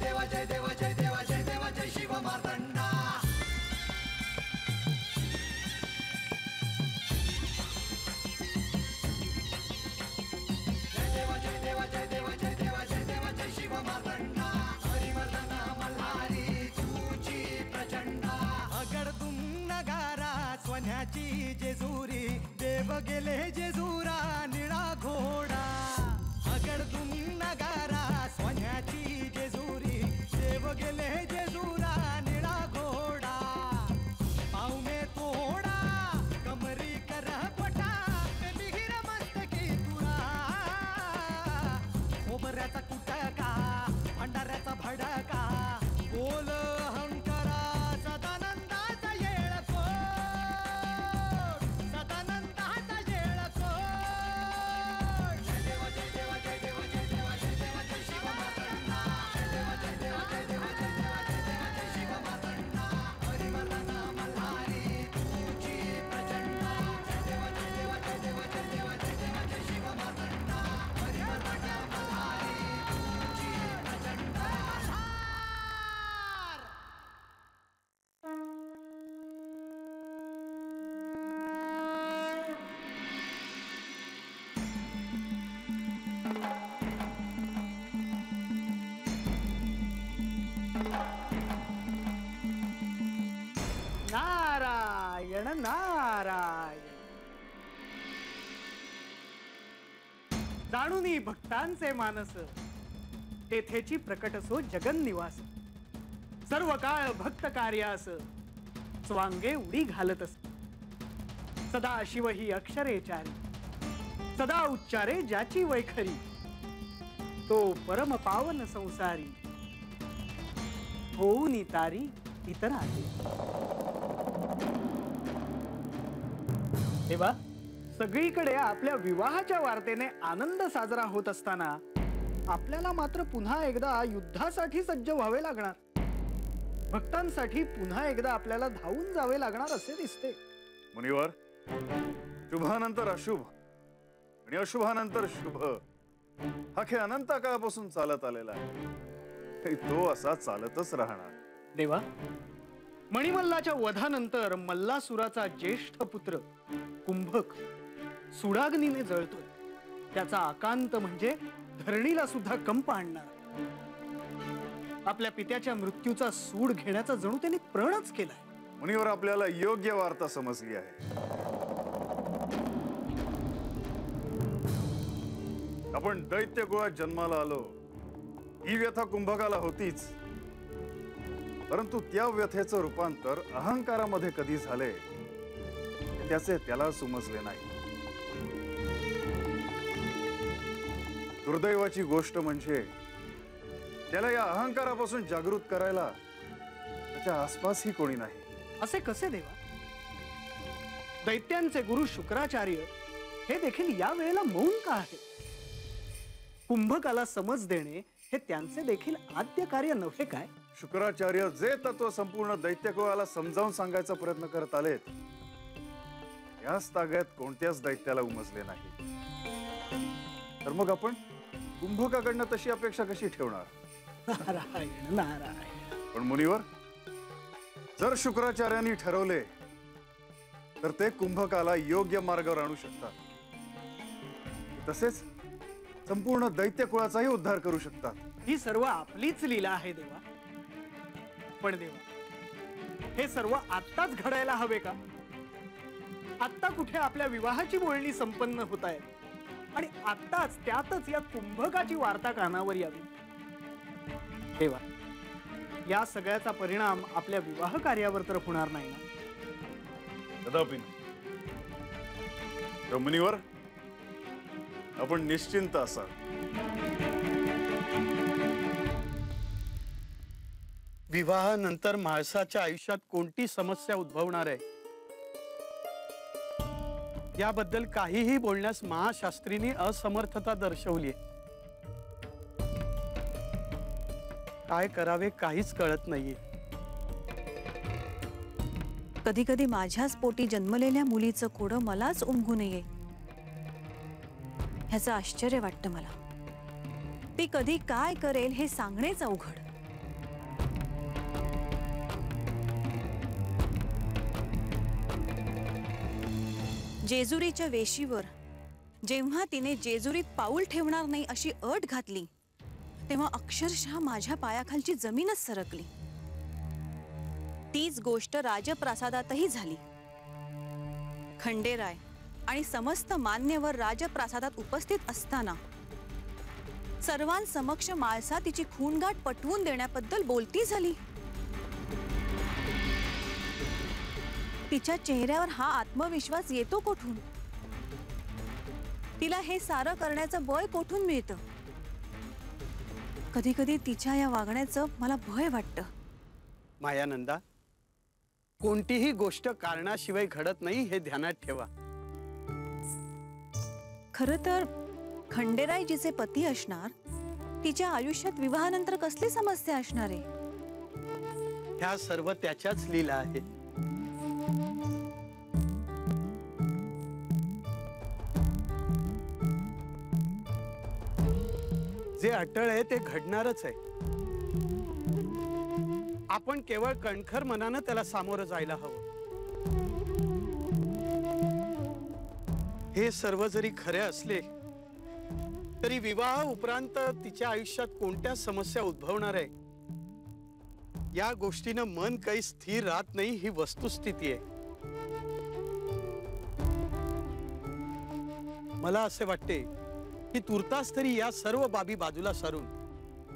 देवा जय देवा जय देवा जय देवा जय शिव मार्तंडा. जय देवा जय देवा जय देवा जय देवा जय देवा जय शिव मार्तंडा. हरिवर्धन मल्हारी तुझी प्रचंडा. अगडतुम नगारा सोन्याची जेजुरी देव गेले जेजुरा निळा घोडा. अगडतुम नगारा सोन्याची जेजुरी देव गेले जेजुरा निळा घोडा. पाव में तोडा कमरी कर पटा मिहिर मस्तकी तुरा. खोबऱ्याचा कुटका भंडाऱ्याचा भडका बोल अहंकारा सदानंदाचा येळकोट. सदानंदाचा येळकोट. जय देवा जय देवा जय देवा जय देवा जय देवा जय शिव मार्तंडा. जय देवा जय देवा जय देवा जय देवा जय देवा जय शिव मार्तंडा. हरिवर्धन मल्हारी तुझी प्रचंडा. जय देवा जय देवा जय देवा जय देवा जय देवा जय शिव मार्तंडा. हरिवर्धन मल्हारी तुझी प्रचंडा. नारायण नारायण. जाणूनी भक्तांचे मानस तेथेची प्रकटसो जगन्निवास. सर्व काळ भक्त कार्यास स्वांगे उडी घालत अस. सदा शिव ही अक्षरेचारी सदा उच्चारे ज्याची वैखरी. तो परम पावन संसारी होऊनी तारी इतराची. तेव्हा सगळीकडे आपल्या विवाहाच्या वार्तेने आनंद साजरा होत असताना आपल्याला मात्र पुन्हा एकदा युद्धासाठी सज्ज व्हावे लागणार. भक्तांसाठी पुन्हा एकदा आपल्याला धावून जावे लागणार असे दिसते. मुनिवर, शुभानंतर अशुभ आणि अशुभानंतर शुभ हा खेळ अनंत काळापासून चालत आलेला आहे. तो असा चालतच राहणार. देवा, मणिमल्लाच्या वधानंतर मल्लासुराचा ज्येष्ठ पुत्र कुंभक सुडाग्नीने जळतोय. त्याचा आकांत म्हणजे धरणीला सुद्धा कंप आणणार. आपल्या पित्याच्या मृत्यूचा सूड घेण्याचा जणू त्यांनी प्रणच केलाय. मुनिवर, आपल्याला योग्य वार्ता समजली आहे. आपण दैत्य कुळात जन्माला आलो ही व्यथा कुंभकाला होतीच, परंतु त्या व्यथेचं रूपांतर अहंकारामध्ये कधी झाले त्याचे त्याला समजले नाही. दुर्दैवाची गोष्ट म्हणजे त्याला या अहंकारापासून जागृत करायला त्याच्या आसपासही कोणी नाही. असे कसे देवा? दैत्यांचे गुरु शुक्राचार्य हे देखील या वेळेला मौन का आहे? कुंभकाला समज देणे हे त्यांचे देखील आद्य कार्य नव्हे काय? शुक्राचार्य जे तत्व संपूर्ण दैत्यकुळाला समजावून सांगायचा प्रयत्न करत आलेत याच ताग्यात कोणत्याच दैत्याला उमजले नाही. तर मग आपण कुंभकाकडनं तशी अपेक्षा कशी ठेवणार? नारायण नारायण. पण मुनिवर, जर शुक्राचार्यांनी ठरवले तर ते कुंभकाला योग्य मार्गावर आणू शकतात. तसेच संपूर्ण दैत्यकुळाचाही उद्धार करू शकतात. ही सर्व आपलीच लीला आहे देवा. पण देवा, हे सर्व आत्ताच घडायला हवे का? आत्ता कुठे आपल्या विवाहाची बोलणी संपन्न होत आहे आणि आत्ताच त्यातच या कुंभकाची वार्ता कानावर यावी. देवा, या सगळ्याचा परिणाम आपल्या विवाह कार्यावर तर होणार नाही ना? कदापि. मुनिवर, आपण निश्चिंत असाल. विवाहानंतर माणसाच्या आयुष्यात कोणती समस्या उद्भवणार आहे याबद्दल काहीही बोलण्यास महाशास्त्रींनी असमर्थता दर्शवली. काय करावे काहीच कळत नाहीये. कधी कधी माझ्याच पोटी जन्मलेल्या मुलीचं कोडं मलाच उमगू नये ह्याचं आश्चर्य वाटतं मला. ती कधी काय करेल हे सांगणेच अवघड. जेजुरीच्या वेशीवर जेव्हा तिने जेजुरीत पाऊल ठेवणार नाही अशी अट घातली तेव्हा अक्षरशः माझ्या पायाखालची जमीनच सरकली. तीच गोष्ट राजप्रासादातही झाली. खंडेराय आणि समस्त मान्यवर राजप्रासादात उपस्थित असताना सर्वांसमक्ष माळसा तिची खूनगाठ पटवून देण्याबद्दल बोलती झाली. तिच्या चेहऱ्यावर हा आत्मविश्वास येतो कोठून? तिला हे सारं करण्याचं बळ कोठून मिळतं? कधी कधी तिच्या या वागण्याचं मला भय वाटतं. मायानंदा, कोणतीही गोष्ट कारणाशिवाय घडत नाही हे ध्यानात ठेवा. खरं तर खंडेराय जिचे पती असणार तिच्या आयुष्यात विवाहानंतर कसली समस्या असणार आहे? ह्या सर्व त्याच्याच लीला आहेत. जे अटळ आहे ते घडणारच आहे. आपण केवळ कणखर मनानं त्याला सामोरं जायला हवं. हे सर्व जरी खरे असले तरी विवाह उपरांत तिच्या आयुष्यात कोणत्या समस्या उद्भवणार आहे या गोष्टीनं मन काही स्थिर राहत नाही, ही वस्तुस्थिती आहे. मला असे वाटते की तुर्तास तरी या सर्व बाबी बाजूला सारून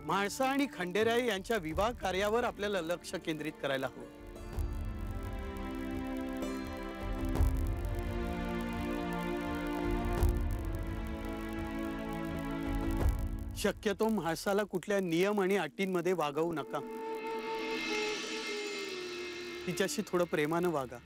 म्हाळसा आणि खंडेराय यांच्या विवाह कार्यावर आपल्याला लक्ष केंद्रित करायला हवं. शक्यतो म्हाळसाला कुठल्या नियम आणि अटींमध्ये वागवू नका. तिच्याशी थोडं प्रेमानं वागा.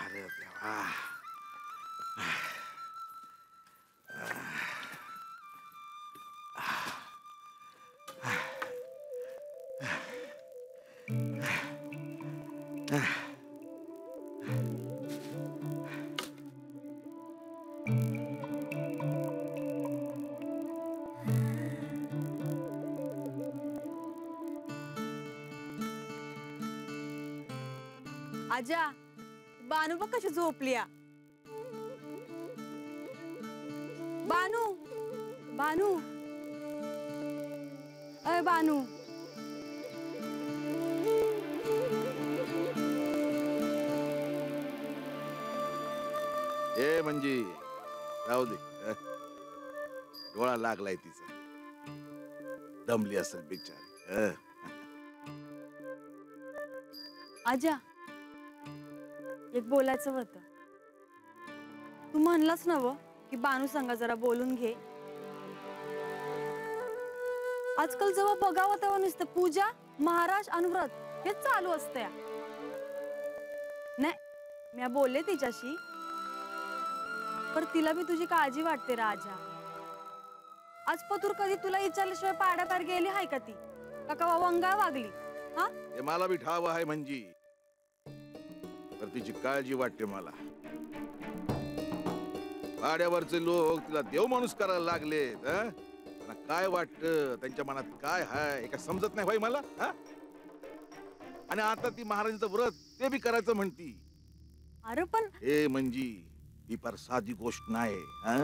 अरे देवा. आजा, बानू बघ कशी झोपलिया. बानू, बानू, अय बानू. ए म्हणजे राहू दे. डोळा लागलाय तिचा. दमली असेल बिचारी. आजा, एक बोलायचं होतं. तू म्हणलास ना व की बानू संगा जरा बोलून घे. आजकाल जेव्हा बघावं तेव्हा नुसतं पूजा, महाराज आणि व्रत हेच चालू असते. नाही, मी बोलले तिच्याशी, पर तिला बी तुझी काळजी वाटते राजा. आज पतूर कधी तुला विचारल्याशिवाय पाड्यापार गेली हाय का ती? का वंगा वागली? हा, ते मला बी ठाव आहे म्हणजे. तर तिची काळजी वाटते मला. वाड्यावरचे लोक तिला देव माणूस करायला लागले. काय वाटतं त्यांच्या मनात काय हाय एका समजत नाही भाई मला. आणि आता ती महाराजांचं व्रत ते बी करायचं म्हणती. अरे पण ए म्हणजे ही फार साधी गोष्ट नाही हा.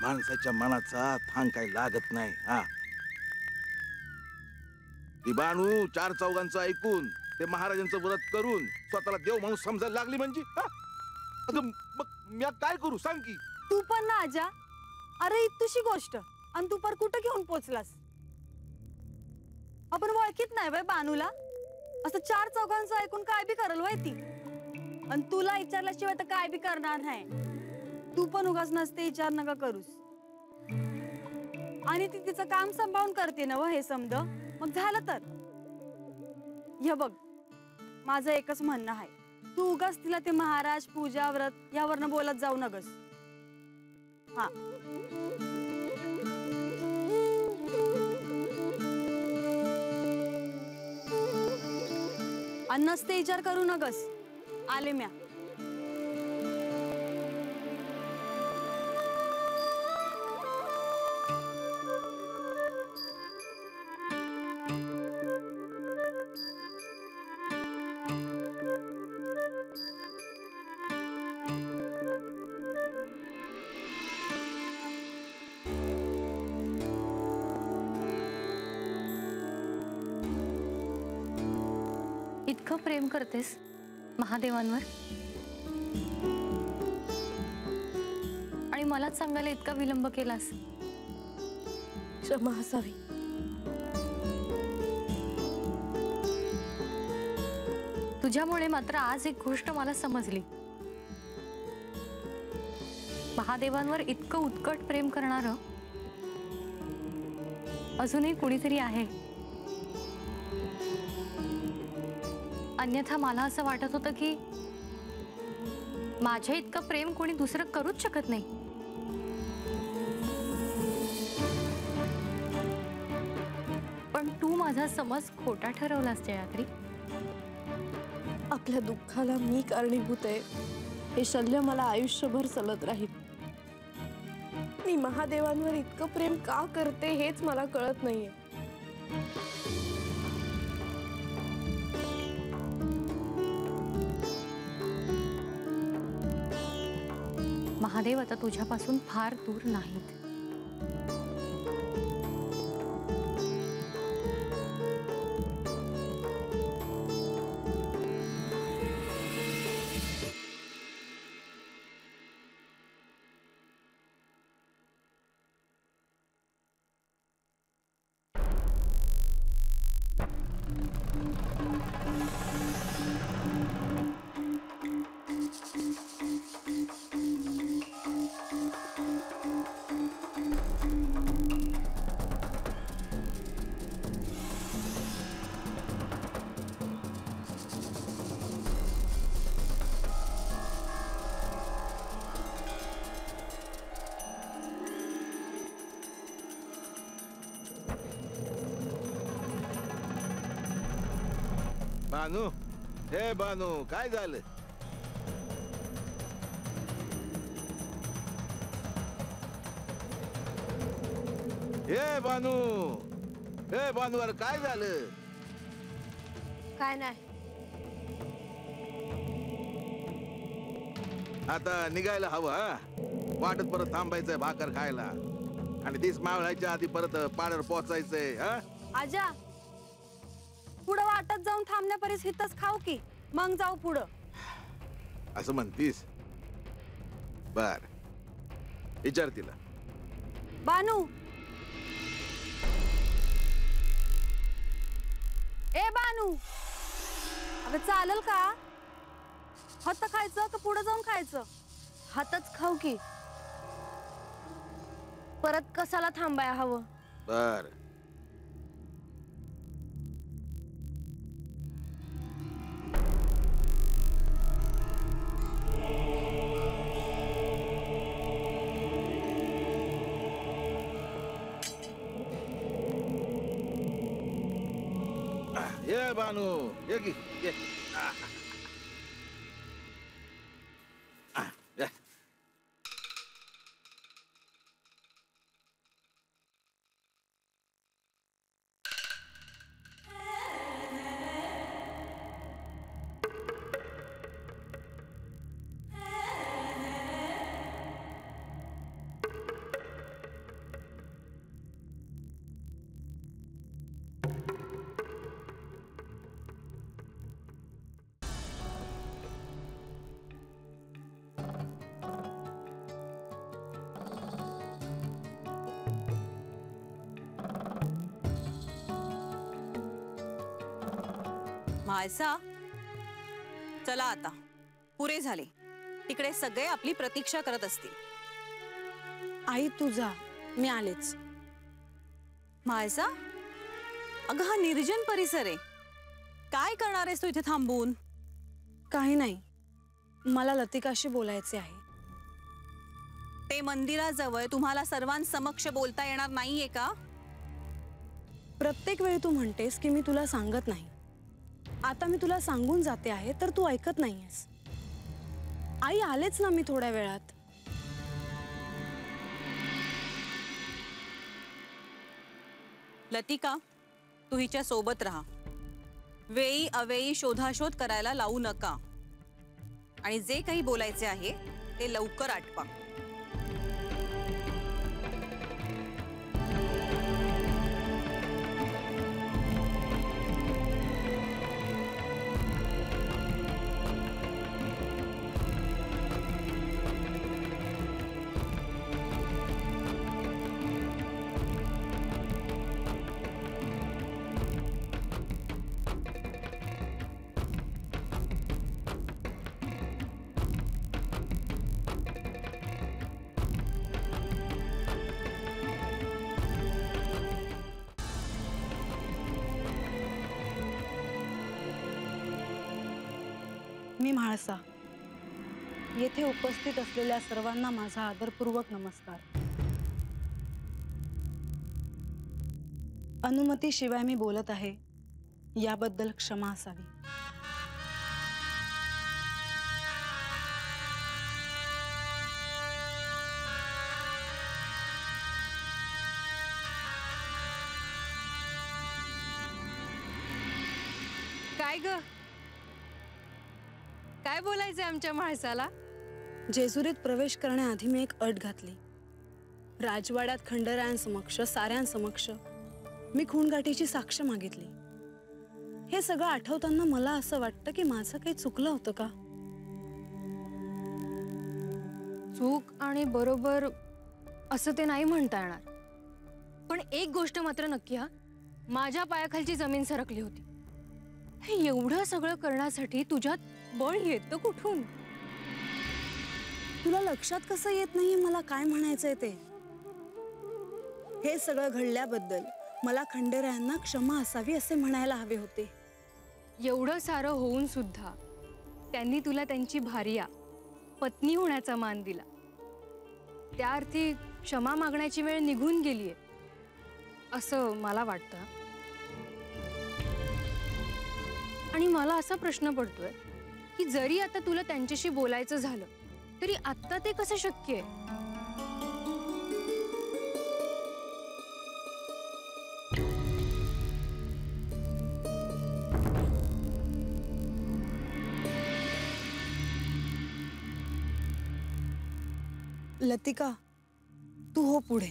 माणसाच्या मनाचा थांग काही लागत नाही हा. ती बानू चार चौघांचं ऐकून ते महाराजांचं व्रत करून स्वतःला देव म्हणून समजायला लागली म्हणजे हा? आता मग मी काय करू सांग की. तू पण ना आजा. अरे तुझी गोष्ट आणि तू पर कुठं घेऊन पोचलास. आपण ओळखीत नाही बाय बानूला. असं चार चौघांचं ऐकून काय बी करल वय ती. आणि तुला विचारल्याशिवाय तर काय बी करणार नाही. तू पण उगाच नसते विचार नका करूस. आणि ती तिचं काम सांभाळून करते ना व हे समज. मग झालं तर हे बघ माझं एकच म्हणणं आहे. तू उगाच तिला ते महाराज पूजा व्रत यावरनं बोलत जाऊ नगस. हा आणि नसते विचार करू नगस. आले म्या. इतकं प्रेम करतेस महादेवांवर आणि मलाच सांगायला इतका विलंब केलास. क्षमा असावी. तुझ्यामुळे मात्र आज एक गोष्ट मला समजली. महादेवांवर इतकं उत्कट प्रेम करणारं अजूनही कुणीतरी आहे. अन्यथा मला असं वाटत होतं की माझ्या इतकं प्रेम कोणी दुसरं करूच शकत नाही. पण तू माझा समज खोटा ठरवलास जयात्री. आपल्या दुःखाला मी कारणीभूत आहे हे शल्य मला आयुष्यभर चालत राहील. मी महादेवांवर इतकं प्रेम का करते हेच मला कळत नाहीये. महादेव आता तुझ्यापासून फार दूर नाहीत. बानू हे बानू काय झालं. हे बानू अरे काय झालं. काय नाही. आता निघायला हवं हा. वाटत परत थांबायचंय भाकर खायला आणि दिस मावळायच्या आधी परत पाड्यावर पोहोचायचंय हा. आजा पुढं वाटत जाऊन थांबण्यापर्यंत हितच खाऊ की मग जाऊ पुढं. असं म्हणतीस. बर विचार तिला. बानू ए बानू अगं चालेल का. हात खायचं का पुढे जाऊन खायचं. हातच खाऊ की. परत कसाला थांबाया हवं. बर ये बानू ये की ये. ये. म्हाळसा, चला आता, पुरे झाले. तिकडे सगळे आपली प्रतीक्षा करत असतील. आई तू जा, मी आलेच. म्हाळसा, अगं हा निर्जन परिसर आहे, काय करणार आहेस तू इथे थांबून? काही नाही, मला लतिकाशी बोलायचे आहे. ते मंदिराजवळ तुम्हाला सर्वांसमक्ष बोलता येणार नाहीये का? प्रत्येक वेळी तू म्हणतेस की मी तुला सांगत नाही. आता मी तुला सांगून जाते आहे तर तू ऐकत नाहीयेस. आई आलेच ना मी थोड्या वेळात. लतिका, तू हिच्या सोबत राहा. वेळी अवेळी शोधाशोध करायला लावू नका आणि जे काही बोलायचे आहे ते लवकर आटपा. मी म्हाळसा. येथे उपस्थित असलेल्या सर्वांना माझा आदरपूर्वक नमस्कार. अनुमतीशिवाय मी बोलत आहे, याबद्दल क्षमा असावी. काय ग, काय बोलायचंय आमच्या म्हाळसाला? जेजुरीत प्रवेश करण्याआधी मी एक अट घातली. राजवाड्यात खंडरायांसमक्ष साऱ्यांसमक्ष मी खूनगाठीची साक्ष मागितली. हे सगळं आठवताना मला असं वाटतं की माझं काही चुकलं होतं का? चूक आणि बरोबर असं ते नाही म्हणता येणार, पण एक गोष्ट मात्र नक्की, हा, माझ्या पायाखालची जमीन सरकली होती. हे एवढं सगळं करण्यासाठी तुझ्यात बळ येतं कुठून? तुला लक्षात कसं येत नाही मला काय म्हणायचंय ते? हे सगळं घडल्याबद्दल मला खंडेरायांना क्षमा असावी असे म्हणायला हवे होते. एवढं सारं होऊन सुद्धा त्यांनी तुला त्यांची भार्या, पत्नी होण्याचा मान दिला. त्या अर्थी क्षमा मागण्याची वेळ निघून गेलीये असं मला वाटतं. आणि मला असा प्रश्न पडतोय की जरी आता तुला त्यांच्याशी बोलायचं झालं तरी आता ते कसं शक्य आहे? लतिका, तू हो पुढे,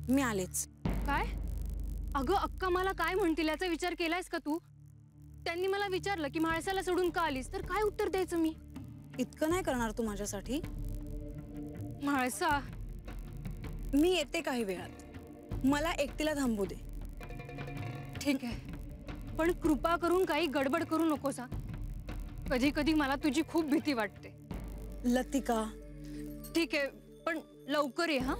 मी आलेच. काय? अगं अक्का मला काय म्हणतील याचा विचार केलायस का तू? त्यांनी मला विचारलं की म्हाळसाला सोडून का आलीस, तर काय उत्तर द्यायचं मी? इतकं नाही करणार तू माझ्यासाठी? म्हाळसा, मी येते काही वेळात, मला एकटीला थांबू दे. ठीक आहे, पण कृपा करून काही गडबड करू नकोस. कधी कधी मला तुझी खूप भीती वाटते. लतिका, ठीक आहे, पण लवकर ये. हा,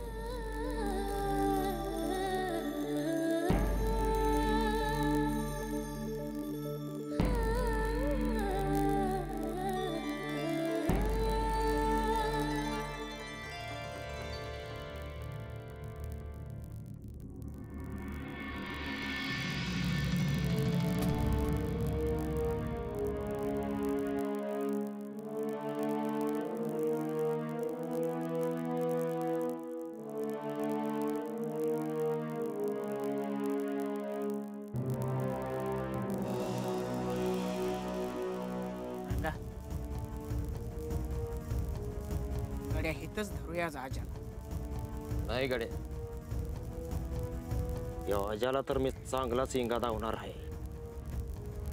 गड्या हितच धरूया जाजा. नाही गड्या, या अजाला तर मी चांगलाच इंगा दावणार आहे,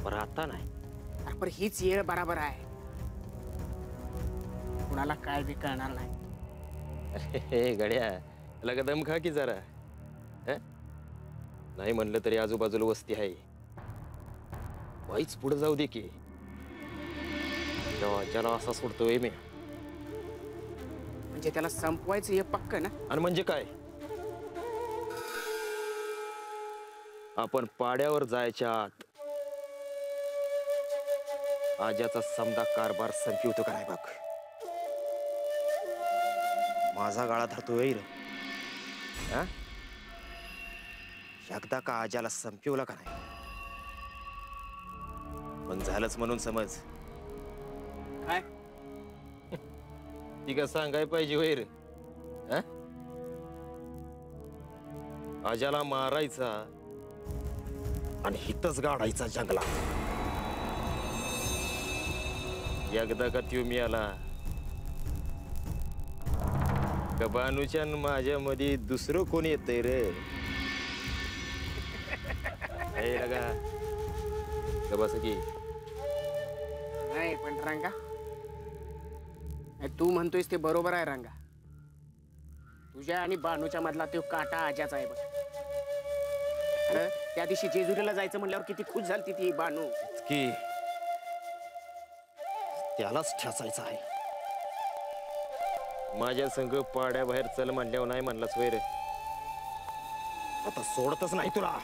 पण आता नाही. अरे पण हीच येळ बराबर आहे, कुणाला काय बी कळणार नाही. अरे गड्या, लगा दम खा की जरा. नाही म्हणलं तरी आजूबाजूला वस्ती आहे. वाईच पुढे जाऊ दे की तेव्हा ज्याला असा सोडतोय मी. म्हणजे त्याला संपवायचं हे पक्क ना? आणि म्हणजे काय, आपण पाड्यावर जायच्या आत आज्याचा समजा कारभार संपवतो का नाही बघ. माझा गाळा धरतोय रे. हा? एकदा का आज्याला संपवला का नाही मग झालंच म्हणून समज. काय? ती का सांगाय पाहिजे वैर. आज्याला मारायचा आणि हितच गाडायचा जंगला. एकदा का त्यो मी आला का बानूच्या माझ्या मध्ये दुसरं कोण येतंय रे. लगा का बस की नाही पण रंगा, तू म्हणतोयस ते बरोबर आहे रंगा. तुझ्या आणि बानूच्या मधला तो काटा आज्याचा आहे बघ. अरे त्या दिवशी जेजुरीला जायचं म्हणल्यावर किती खुश झाली ती बानू. की त्यालाच ठसायचं आहे. माझ्या संग पाड्या बाहेर चल म्हणल्यावर नाही म्हणलाच वैर. आता सोडतच नाही तुला.